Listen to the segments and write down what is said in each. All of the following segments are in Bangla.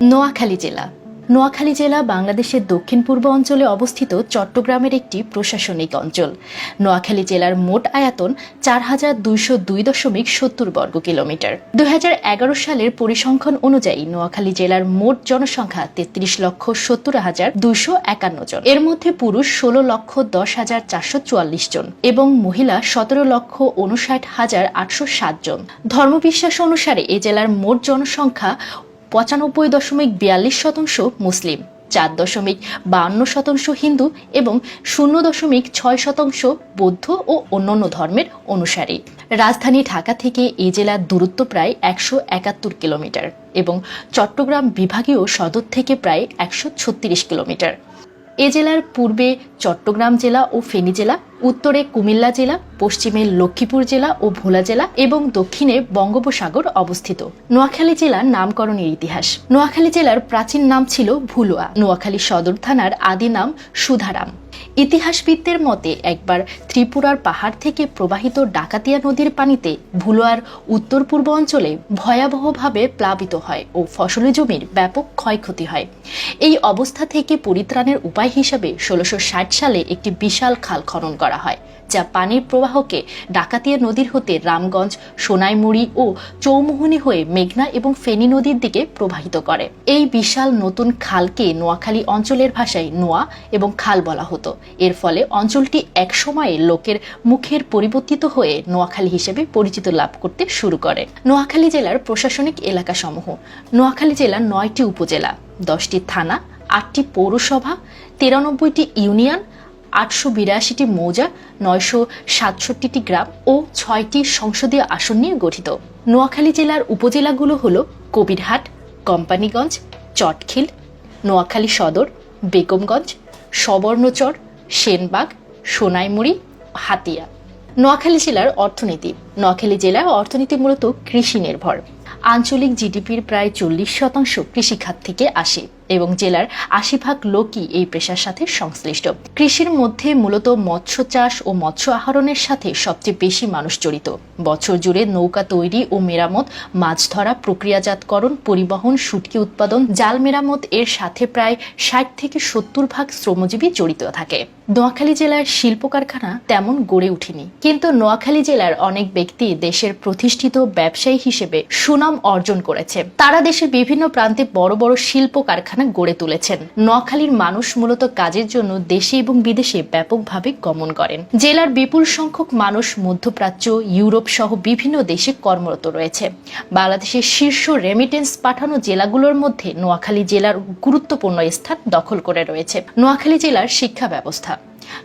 নোয়াখালী জেলা। নোয়াখালী জেলা বাংলাদেশের দক্ষিণ পূর্ব অঞ্চলে অবস্থিত চট্টগ্রামের একটি প্রশাসনিক অঞ্চল। নোয়াখালী জেলার মোট আয়তন ৪,২০২.৭০ বর্গ কিলোমিটার। ২০১১ সালের পরিসংখ্যান অনুযায়ী নোয়াখালী জেলার মোট জনসংখ্যা ৩৩,৭০,২৫১ জন। এর মধ্যে পুরুষ ১৬,১০,৪৪৪ জন এবং মহিলা ১৭,৫৯,৮০৭ জন। ধর্মবিশ্বাস অনুসারে এ জেলার মোট জনসংখ্যা ৯৫.৪২% মুসলিম, ৪.৫২% হিন্দু এবং ০.৬% বৌদ্ধ ও অন্যান্য ধর্মের অনুসারী। রাজধানী ঢাকা থেকে এই জেলার দূরত্ব প্রায় ১৭১ কিলোমিটার এবং চট্টগ্রাম বিভাগীয় সদর থেকে প্রায় ১৩৬ কিলোমিটার। এ জেলার পূর্বে চট্টগ্রাম জেলা ও ফেনী জেলা, উত্তরে কুমিল্লা জেলা, পশ্চিমে লক্ষ্মীপুর জেলা ও ভোলা জেলা এবং দক্ষিণে বঙ্গোপসাগর অবস্থিত। নোয়াখালী জেলার নামকরণের ইতিহাস। নোয়াখালী জেলার প্রাচীন নাম ছিল ভুলুয়া। নোয়াখালী সদর থানার আদি নাম সুধারাম। ইতিহাসবিদদের মতে একবার ত্রিপুরার পাহাড় থেকে প্রবাহিত ডাকাতিয়া নদীর পানিতে ভুলুয়ার উত্তর পূর্ব অঞ্চলে ভয়াবহভাবে প্লাবিত হয় ও ফসলি জমির ব্যাপক ক্ষয়ক্ষতি হয়। এই অবস্থা থেকে পরিত্রাণের উপায় হিসাবে ১৬৬০ সালে একটি বিশাল খাল খনন করা হয়, যা পানির প্রবাহকে ডাকাতিয়া নদীর হতে রামগঞ্জ, সোনাইমুড়ি ও চৌমুহনী হয়ে মেঘনা এবং ফেনী নদীর দিকে প্রবাহিত করে। এই বিশাল নতুন খালকে নোয়াখালী অঞ্চলের ভাষায় নোয়া এবং খাল বলা হতো। এর ফলে অঞ্চলটি এক সময়ে লোকের মুখের পরিবর্তিত হয়ে নোয়াখালী হিসেবে পরিচিতি লাভ করতে শুরু করে। নোয়াখালী জেলার প্রশাসনিক এলাকাসমূহ। নোয়াখালী জেলার ৯টি উপজেলা, ১০টি থানা, ৮টি পৌরসভা, ৯৩টি ইউনিয়ন, ৮৮২টি মৌজা, ৯৬৭টি গ্রাম ও ৬টি সংসদীয় আসন নিয়ে গঠিত। নোয়াখালী জেলার উপজেলাগুলো হল কবিরহাট, কোম্পানীগঞ্জ, চটখিল, নোয়াখালী সদর, বেগমগঞ্জ, সবর্ণচর, সেনবাগ, সোনাইমুড়ি, হাতিয়া। নোয়াখালী জেলার অর্থনীতি। নোয়াখালী জেলার অর্থনীতি মূলত কৃষি নির্ভর। আঞ্চলিক জিডিপির প্রায় ৪০% কৃষিখাত থেকে আসে এবং জেলার ৮০% লোকই এই পেশার সাথে সংশ্লিষ্ট। কৃষির মধ্যে মূলত মৎস্য চাষ ও মৎস্য আহরণের সাথে সবচেয়ে বেশি মানুষ জড়িত। বছর জুড়ে নৌকা তৈরি ও মেরামত, মাছ ধরা, প্রক্রিয়াজাতকরণ, পরিবহন, শুটকি উৎপাদন, জাল মেরামত এর সাথে প্রায় ৬০-৭০% শ্রমজীবী জড়িত থাকে। নোয়াখালী জেলার শিল্প কারখানা তেমন গড়ে ওঠেনি, কিন্তু নোয়াখালী জেলার অনেক ব্যক্তি দেশের প্রতিষ্ঠিত ব্যবসায়ী হিসেবে সুনাম অর্জন করেছে। তারা দেশের বিভিন্ন প্রান্তে বড় বড় শিল্প কারখানা গড়ে তুলেছেন। নোয়াখালীর মানুষ মূলত কাজের জন্য দেশে এবং বিদেশে ব্যাপকভাবে গমন করেন। জেলার বিপুল সংখ্যক মানুষ মধ্যপ্রাচ্য, ইউরোপ সহ বিভিন্ন দেশে কর্মরত রয়েছে। বাংলাদেশের শীর্ষ রেমিটেন্স পাঠানো জেলাগুলোর মধ্যে নোয়াখালী জেলার গুরুত্বপূর্ণ স্থান দখল করে রয়েছে। নোয়াখালী জেলার শিক্ষা ব্যবস্থা।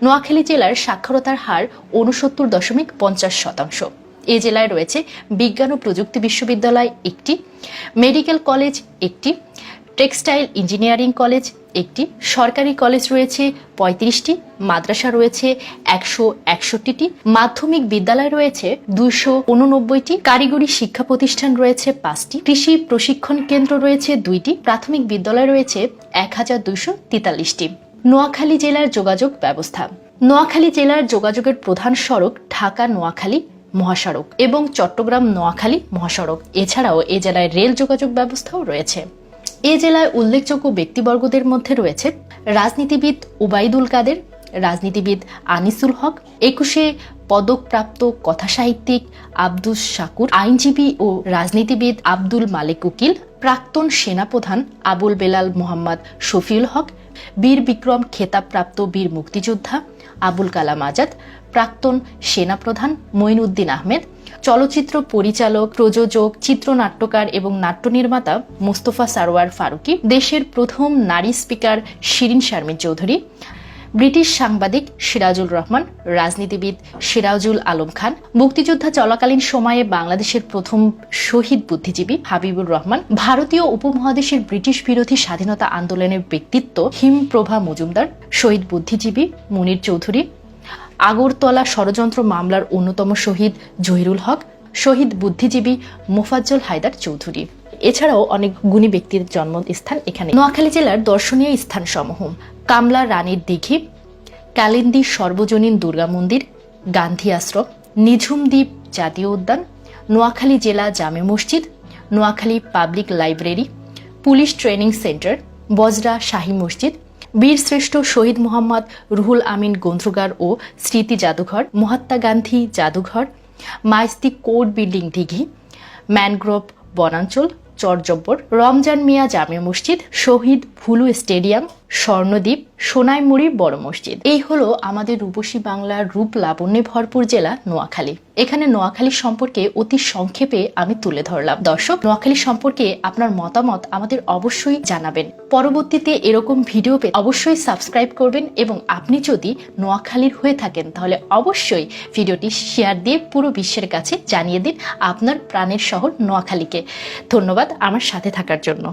নোয়াখালী জেলার সাক্ষরতার হার ৬৯.৫০%। এ জেলায় রয়েছে বিজ্ঞান ও প্রযুক্তি বিশ্ববিদ্যালয় একটি, মেডিকেল কলেজ একটি, টেক্সটাইল ইঞ্জিনিয়ারিং কলেজ একটি, সরকারি কলেজ রয়েছে ৩৫টি, মাদ্রাসা রয়েছে ১৬১টি, মাধ্যমিক বিদ্যালয় রয়েছে ২৮৯টি, কারিগরি শিক্ষা প্রতিষ্ঠান রয়েছে ৫টি, কৃষি প্রশিক্ষণ কেন্দ্র রয়েছে ২টি, প্রাথমিক বিদ্যালয় রয়েছে ১,২৪৩টি। নোয়াখালী জেলার যোগাযোগ ব্যবস্থা। নোয়াখালী জেলার যোগাযোগের প্রধান সড়ক ঢাকা নোয়াখালী মহাসড়ক এবং চট্টগ্রাম নোয়াখালী মহাসড়ক। এছাড়াও এ জেলায় রেল যোগাযোগ ব্যবস্থাও রয়েছে। এ জেলায় উল্লেখযোগ্য ব্যক্তিবর্গদের মধ্যে রয়েছে রাজনীতিবিদ ওবায়দুল কাদের, রাজনীতিবিদ আনিসুল হক, ২১ পদকপ্রাপ্ত কথাসাহিত্যিক আব্দুস শাকুর, আইনজীবী ও রাজনীতিবিদ আব্দুল মালেক উকিল, প্রাক্তন সেনাপ্রধান আবুল বেলাল মোহাম্মদ শফিউল হক, বীর বিক্রম খেতাবপ্রাপ্ত বীর মুক্তিযোদ্ধা আবুল কালাম আজাদ, প্রাক্তন সেনাপ্রধান মঈনউদ্দিন আহমেদ, চলচ্চিত্র পরিচালক, প্রযোজক, চিত্রনাট্যকার এবং নাট্য নির্মাতা মোস্তফা সারোয়ার ফারুকী, দেশের প্রথম নারী স্পিকার শিরিন শারমিন চৌধুরী, ব্রিটিশ সাংবাদিক সিরাজুল রহমান, রাজনীতিবিদ সিরাজুল আলম খান, মুক্তিযোদ্ধা চলাকালীন সময়ে বাংলাদেশের প্রথম শহীদ বুদ্ধিজীবী হাবিবুর রহমান, ভারতীয় উপমহাদেশের ব্রিটিশ বিরোধী স্বাধীনতা আন্দোলনের ব্যক্তিত্ব হিমপ্রভা মজুমদার, শহীদ বুদ্ধিজীবী মুনির চৌধুরী, আগরতলা ষড়যন্ত্র মামলার অন্যতম শহীদ জহিরুল হক, শহীদ বুদ্ধিজীবী মোফাজ্জল হায়দার চৌধুরী। এছাড়াও অনেক গুণী ব্যক্তির জন্মস্থান এখানে। নোয়াখালী জেলার দর্শনীয় স্থানসমূহ: কামলা রানীর দিঘি, কালিন্দী সর্বজনীন দুর্গা মন্দির, গান্ধী আশ্রম, নিঝুম দ্বীপ জাতীয় উদ্যান, নোয়াখালী জেলা জামে মসজিদ, Noakhali public library, police training centre, Bajra Shahi মসজিদ, বীরশ্রেষ্ঠ শহীদ মোহাম্মদ রুহুল আমিন গ্রন্থাগার ও স্মৃতি জাদুঘর, মহাত্মা গান্ধী জাদুঘর, মাইস্তি কোর্ট বিল্ডিং দিঘি, ম্যানগ্রোভ বনাঞ্চল, চরজব্বর, রমজান মিয়া জামে মসজিদ, শহীদ ভুলু স্টেডিয়াম, স্বর্ণদ্বীপ, সোনাইমুড়ি বড় মসজিদ। এই হলো আমাদের রূপসী বাংলার রূপ লাবণ্যে ভরপুর জেলা নোয়াখালী। এখানে নোয়াখালী সম্পর্কে অতি সংক্ষেপে আমি তুলে ধরলাম। দর্শক, নোয়াখালী সম্পর্কে আপনার মতামত আমাদের অবশ্যই জানাবেন। পরবর্তীতে এরকম ভিডিও পেতে অবশ্যই সাবস্ক্রাইব করবেন এবং আপনি যদি নোয়াখালীর হয়ে থাকেন তাহলে অবশ্যই ভিডিওটি শেয়ার দিয়ে পুরো বিশ্বের কাছে জানিয়ে দিন আপনার প্রাণের শহর নোয়াখালীকে। ধন্যবাদ আমার সাথে থাকার জন্য।